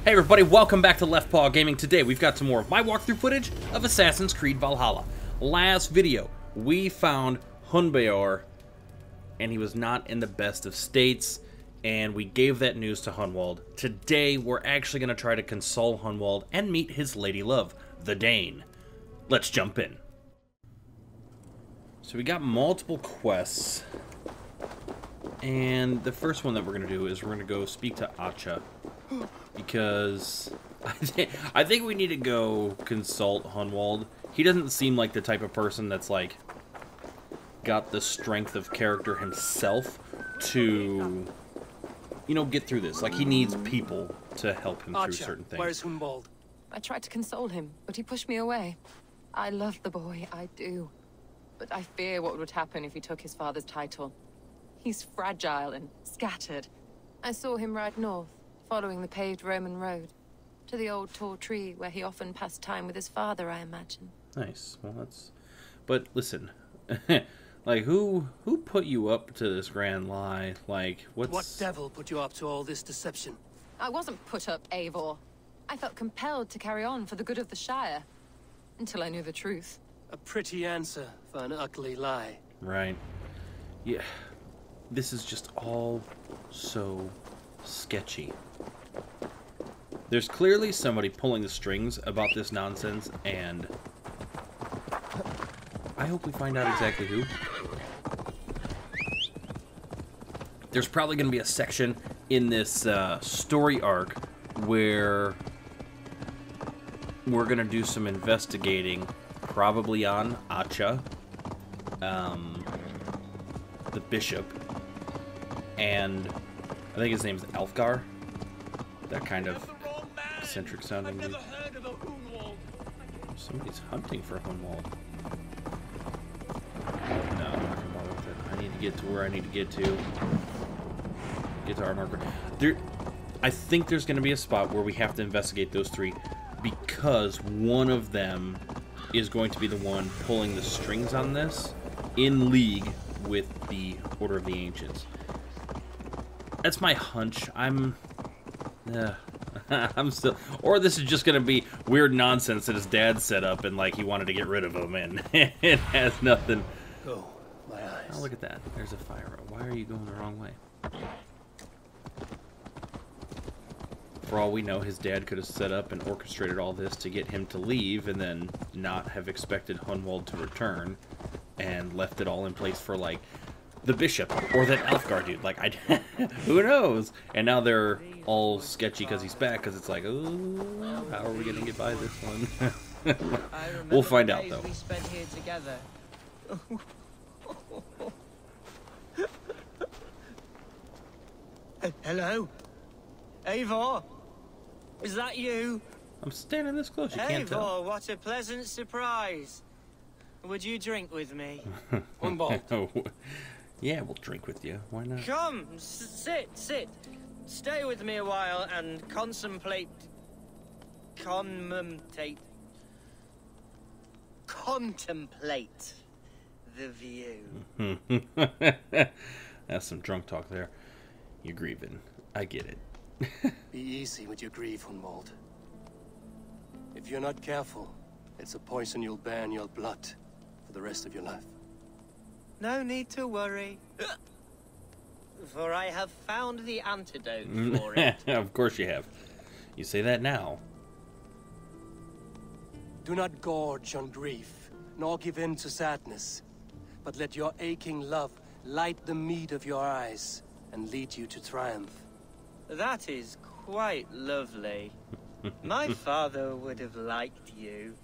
Hey everybody, welcome back to LeftPawGaming. Today we've got some more of my walkthrough footage of Assassin's Creed Valhalla. Last video, we found Hunwald, and he was not in the best of states, and we gave that news to Hunwald. Today, we're actually going to try to console Hunwald and meet his lady love, the Dane. Let's jump in. So we got multiple quests, and the first one that we're going to do is we're going to go speak to Acha. Because I think we need to go consult Hunwald. He doesn't seem like the type of person that's like got the strength of character himself to, you know, get through this. Like, he needs people to help him through certain things. Where's Hunwald? I tried to console him, but he pushed me away. I love the boy, I do. But I fear what would happen if he took his father's title. He's fragile and scattered. I saw him ride north, following the paved Roman road, to the old tall tree where he often passed time with his father, I imagine. Nice. Well, that's... But listen, like, who put you up to this grand lie? Like, what devil put you up to all this deception? I wasn't put up, Eivor. I felt compelled to carry on for the good of the Shire, until I knew the truth. A pretty answer for an ugly lie. Right. Yeah. This is just all so sketchy. There's clearly somebody pulling the strings about this nonsense, and I hope we find out exactly who. There's probably going to be a section in this story arc where we're going to do some investigating, probably on Acha, the bishop, and I think his name's Alfgar. That kind of eccentric sounding dude. Somebody's hunting for Hunwald. No, I'm not gonna bother with it. I need to get to where I need to get to. Get to our marker. I think there's gonna be a spot where we have to investigate those three, because one of them is going to be the one pulling the strings on this, in league with the Order of the Ancients. That's my hunch. I'm still... Or this is just going to be weird nonsense that his dad set up and, like, he wanted to get rid of him, and it has nothing... Oh, my eyes. Oh, look at that. There's a fire. Why are you going the wrong way? For all we know, his dad could have set up and orchestrated all this to get him to leave, and then not have expected Hunwald to return, and left it all in place for, like, the bishop, or that Alfgar dude. Like, who knows? And now they're all sketchy because he's back, because it's like, oh, how are we going to get by this one? We'll find out, though. We spent here together. Hello? Eivor? Is that you? I'm standing this close, you can't tell. Eivor, what a pleasant surprise. Would you drink with me? Hunwald. Oh, yeah, we'll drink with you. Why not? Come, sit. Stay with me a while and contemplate the view. That's some drunk talk there. You're grieving. I get it. Be easy with your grief, Hunwald. If you're not careful, it's a poison you'll bear in your blood for the rest of your life. No need to worry. For I have found the antidote for it. Of course you have. You say that now. Do not gorge on grief, nor give in to sadness, but let your aching love light the mead of your eyes and lead you to triumph. That is quite lovely. My father would have liked you.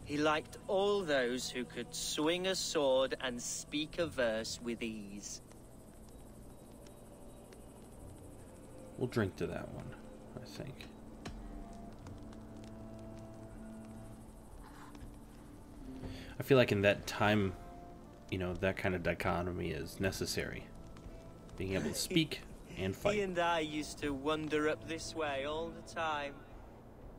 He liked all those who could swing a sword and speak a verse with ease. We'll drink to that one, I think. I feel like in that time, you know, that kind of dichotomy is necessary. Being able to speak and fight. He and I used to wander up this way all the time.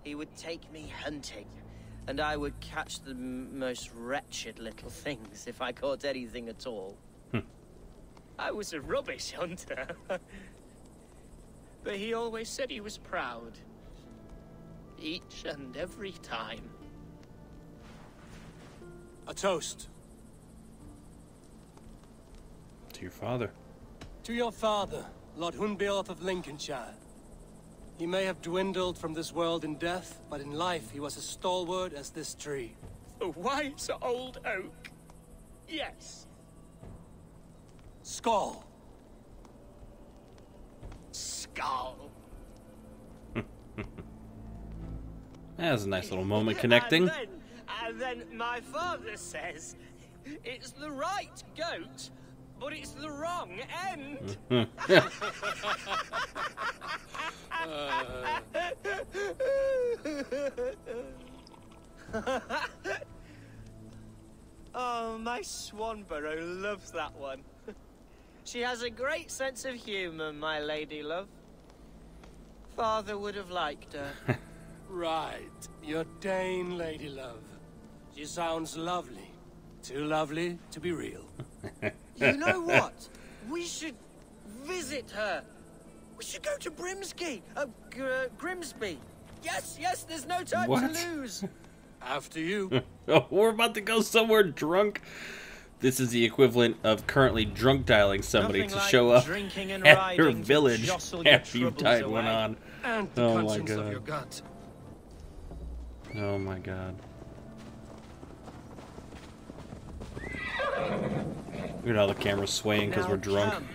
He would take me hunting, and I would catch the most wretched little things if I caught anything at all. I was a rubbish hunter. But he always said he was proud. each and every time. A toast. To your father. To your father, Lord Hunwald of Lincolnshire. He may have dwindled from this world in death, but in life he was as stalwart as this tree. A wise old oak. Yes. Skull. Skull. That was a nice little moment connecting. And then my father says, it's the right goat, but it's the wrong end. Oh, my Swanborough loves that one. She has a great sense of humor, my lady love. Father would have liked her. Right. Your Dane lady love. She sounds lovely. Too lovely to be real. You know what? We should visit her. We should go to Grimsby. Yes, yes, there's no time What? to lose. After you. Oh, we're about to go somewhere drunk. This is the equivalent of currently drunk dialing somebody Nothing to like show up drinking and at your riding to village jostle your after you've troubles tied one away. on. And the Oh my conscience of God. your gut. Oh my god. Look at all the cameras swaying because Now we're drunk. come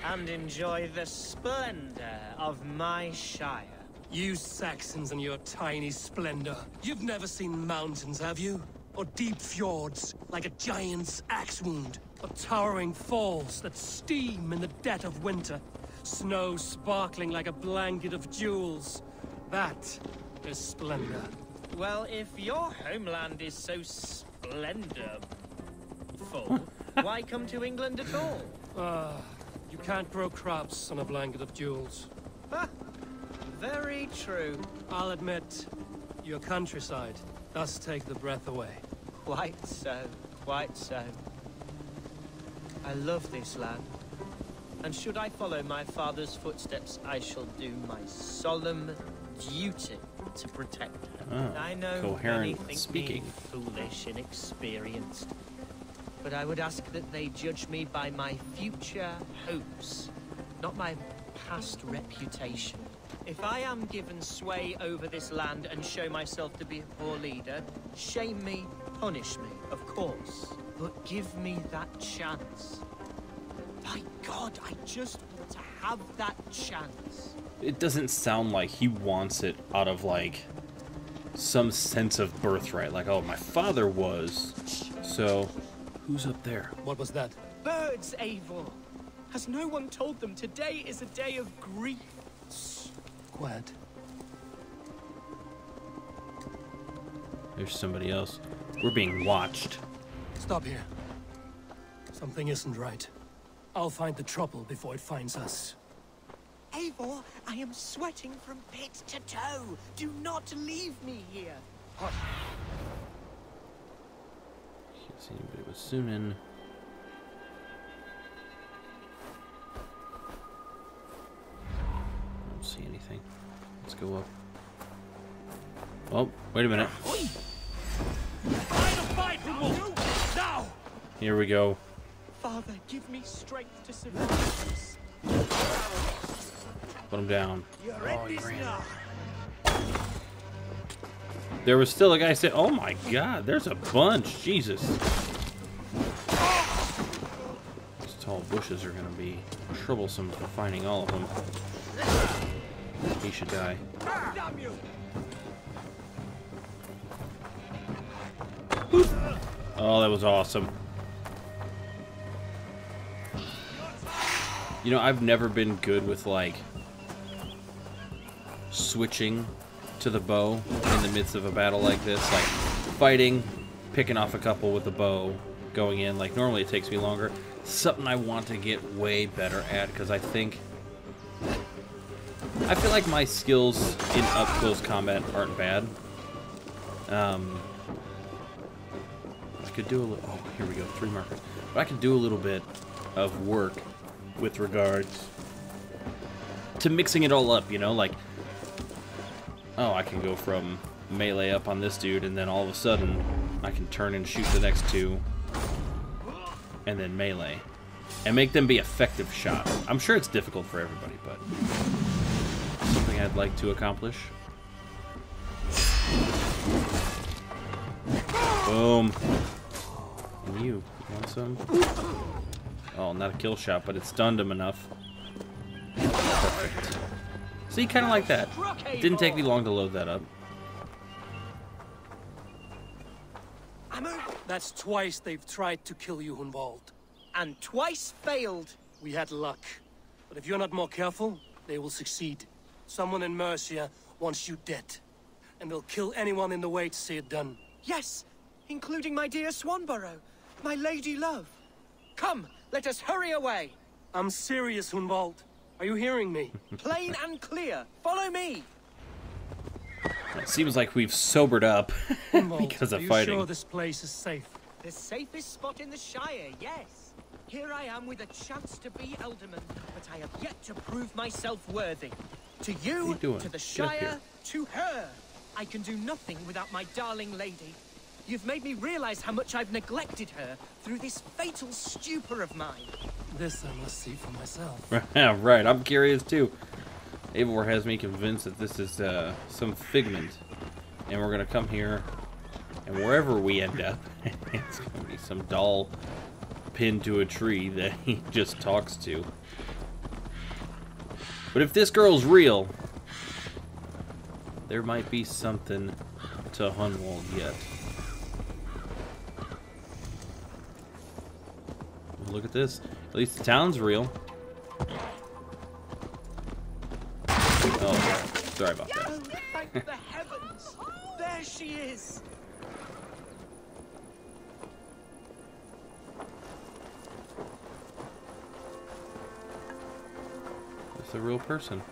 and enjoy the splendor of my shire. You Saxons and your tiny splendor. You've never seen mountains, have you? Or deep fjords, like a giant's axe wound. Or towering falls that steam in the dead of winter. Snow sparkling like a blanket of jewels. That is splendor. Well, if your homeland is so splendorful, why come to England at all? You can't grow crops on a blanket of jewels. Very true. I'll admit, your countryside does take the breath away. Quite so, quite so. I love this land. And should I follow my father's footsteps, I shall do my solemn duty to protect her. Oh, I know coherent many think speaking. me foolish, inexperienced. But I would ask that they judge me by my future hopes, not my past reputation. If I am given sway over this land and show myself to be a poor leader, shame me, punish me, of course. But give me that chance. By God, I just want to have that chance. It doesn't sound like he wants it out of, like, some sense of birthright. Like, oh, my father was. So, who's up there? What was that? Birds, Eivor. Has no one told them today is a day of grief? Quiet. There's somebody else. We're being watched. Stop here. Something isn't right. I'll find the trouble before it finds us. Eivor, I am sweating from pit to toe. Do not leave me here. Can't see anybody with Sunan. I don't see anything. Let's go up. Oh, wait a minute. Now! Here we go. Father, give me strength to survive this. Put him down. You're in this now. There was still a guy saying, oh my god, there's a bunch. Jesus. These tall bushes are going to be troublesome for finding all of them. He should die. Damn you! Oh, that was awesome. You know, I've never been good with, like, switching to the bow in the midst of a battle like this. Like, fighting, picking off a couple with the bow, going in. Like, normally it takes me longer. Something I want to get way better at, because I feel like my skills in up-close combat aren't bad. I could do a little... Oh, here we go. 3 markers. But I could do a little bit of work with regards to mixing it all up, you know? Like, oh, I can go from melee up on this dude, and then all of a sudden, I can turn and shoot the next two, and then melee. And make them be effective shots. I'm sure it's difficult for everybody, but something I'd like to accomplish. Boom. And you want some? Oh, not a kill shot, but it stunned him enough. Perfect. See, kind of like that. Didn't take me long to load that up. That's twice they've tried to kill you, Hunwald. And twice failed. We had luck. But if you're not more careful, they will succeed. Someone in Mercia wants you dead. And they'll kill anyone in the way to see it done. Yes, including my dear Swanborough, my lady love. Come, let us hurry away. I'm serious, Hunwald. Are you hearing me? Plain and clear. Follow me. It seems like we've sobered up because of fighting. Are you sure this place is safe? The safest spot in the Shire, yes. Here I am with a chance to be Elderman, but I have yet to prove myself worthy. To you, to the Shire, to her. I can do nothing without my darling lady. You've made me realize how much I've neglected her through this fatal stupor of mine. This I must see for myself. Right, I'm curious too. Eivor has me convinced that this is some figment. And we're going to come here, and wherever we end up, it's going to be some doll pinned to a tree that he just talks to. But if this girl's real, there might be something to Hunwald yet. Look at this. At least the town's real. Oh, sorry about that. Oh, thank the heavens! There she is! It's a real person.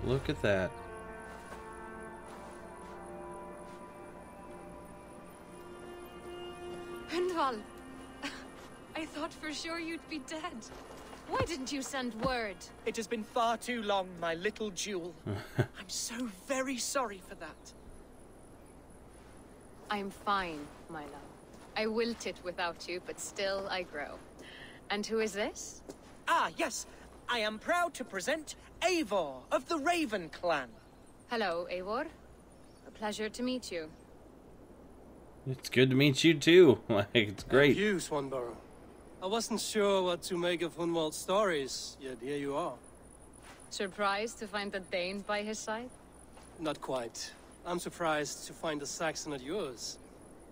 Look at that. Hunwald, I thought for sure you'd be dead. Why didn't you send word? It has been far too long, my little jewel. I'm so very sorry for that. I'm fine, my love. I wilted without you, but still I grow. And who is this? Ah, yes. I am proud to present Eivor of the Raven clan. Hello, Eivor. A pleasure to meet you. It's good to meet you too. Like, it's great. Thank you, Swanborough. I wasn't sure what to make of Hunwald's stories, yet here you are. Surprised to find a Dane by his side? Not quite. I'm surprised to find a Saxon at yours.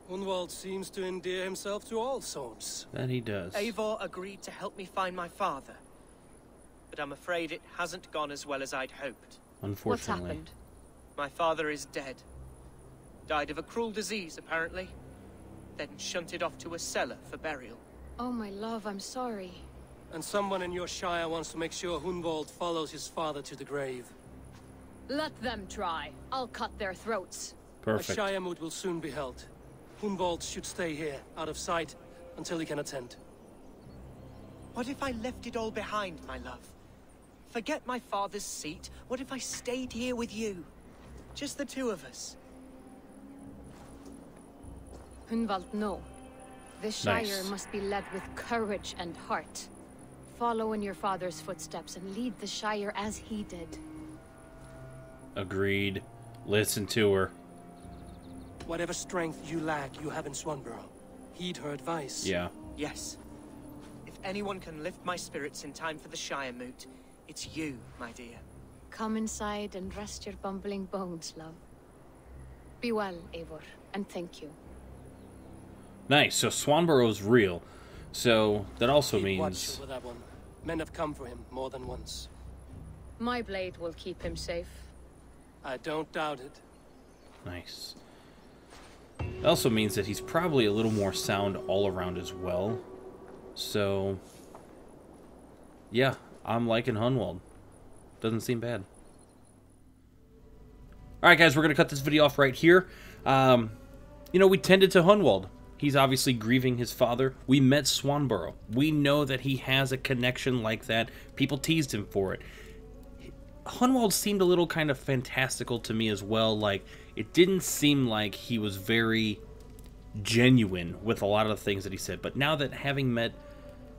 Hunwald seems to endear himself to all sorts. That he does. Eivor agreed to help me find my father. But I'm afraid it hasn't gone as well as I'd hoped. Unfortunately. What's happened? My father is dead. Died of a cruel disease, apparently. Then shunted off to a cellar for burial. Oh, my love, I'm sorry. And someone in your shire wants to make sure Hunwald follows his father to the grave. Let them try. I'll cut their throats. Perfect. A shire moot will soon be held. Hunwald should stay here, out of sight, until he can attend. What if I left it all behind, my love? Forget my father's seat. What if I stayed here with you? Just the two of us. Hunwald, no. This Shire Nice. must be led with courage and heart. Follow in your father's footsteps and lead the Shire as he did. Agreed. Listen to her. Whatever strength you lack, you have in Swanborough. Heed her advice. Yeah. Yes. If anyone can lift my spirits in time for the Shire moot, it's you, my dear. Come inside and rest your bumbling bones, love. Be well, Eivor, and thank you. Nice. So Swanborough's real. So that also Keep watch means... over that one. Men have come for him more than once. My blade will keep him safe. I don't doubt it. Nice. It also means that he's probably a little more sound all around as well. So... yeah, I'm liking Hunwald. Doesn't seem bad. Alright guys, we're going to cut this video off right here. You know, we tended to Hunwald. He's obviously grieving his father. We met Swanborough. We know that he has a connection like that. People teased him for it. Hunwald seemed a little kind of fantastical to me as well. Like, it didn't seem like he was very genuine with a lot of the things that he said. But now that having met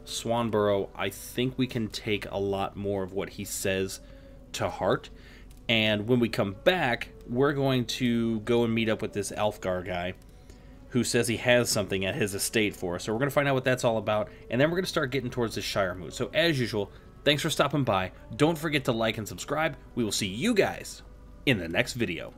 Swanborough, I think we can take a lot more of what he says to heart. And when we come back, we're going to go and meet up with this Alfgar guy who says he has something at his estate for us. So we're going to find out what that's all about, and then we're going to start getting towards the Shire Moot. So as usual, thanks for stopping by. Don't forget to like and subscribe. We will see you guys in the next video.